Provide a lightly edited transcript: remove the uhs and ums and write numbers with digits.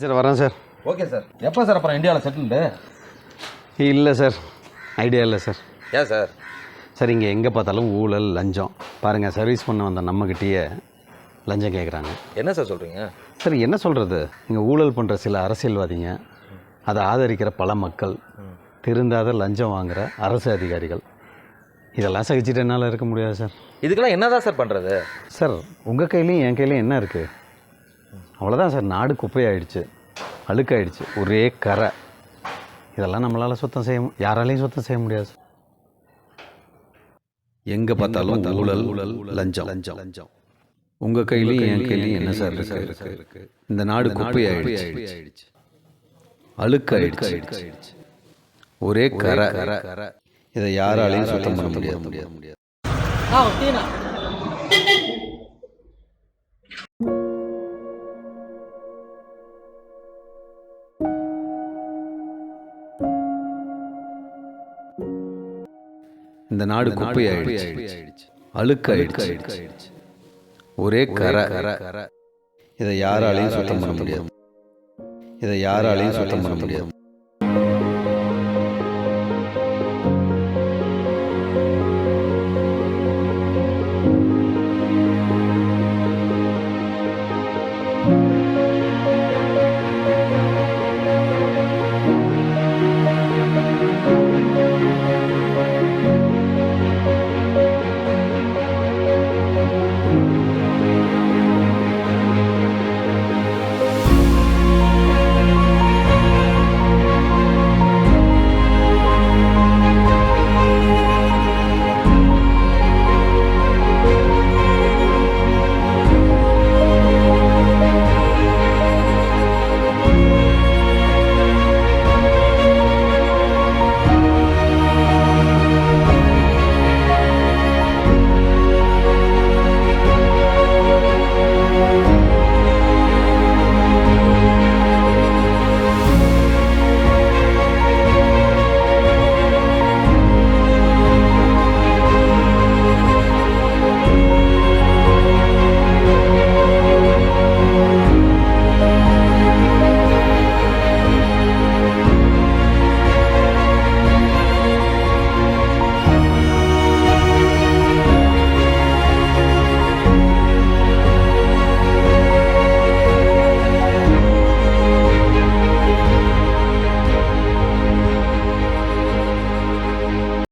Sir வரேன் sir. Okay sir. எப்போ sir அப்புறம் இந்தியாவில் செட்டில்டு? இல்லை சார், ஐடியா இல்லை சார். ஏன் சார்? சார் இங்கே எங்கே பார்த்தாலும் ஊழல் லஞ்சம். பாருங்கள், சர்வீஸ் பண்ண வந்த நம்மக்கிட்டேயே லஞ்சம் கேட்குறாங்க. என்ன சார் சொல்கிறீங்க? சார் என்ன சொல்கிறது, இங்கே ஊழல் பண்ணுற சில அரசியல்வாதிங்க, அதை ஆதரிக்கிற பல மக்கள், திருந்தாத லஞ்சம் வாங்குகிற அரசு அதிகாரிகள், இதெல்லாம் சகிச்சுட்டு என்னால் இருக்க முடியாது சார். இதுக்கெல்லாம் என்ன தான் சார் பண்ணுறது? சார் உங்கள் கையிலையும் என் கையிலையும் என்ன இருக்குது? அவ்வளோதான் சார். நாடு குப்பையாயிடுச்சு, அழுக்காயிடுச்சு, ஒரே கரை. இதெல்லாம் நம்மளால் சுத்தம் யாராலையும் சுத்தம் செய்ய முடியாது. எங்கே பார்த்தாலும் ஊழல் லஞ்சம் லஞ்சம் லஞ்சம். உங்கள் கையிலையும் என் கையிலையும் என்ன சார் இருக்கு? இந்த நாடு குப்பையாயிடுச்சு, அழுக்காயிடுச்சு, ஒரே கரை. இதை யாராலையும் சுத்தம் பண்ண முடியாது. இந்த நாடு குப்பையாயிடுச்சு, அழுக்காயிடுச்சு, ஒரே கரை. இதை யாராலையும் சுத்தம் பண்ண முடியாது.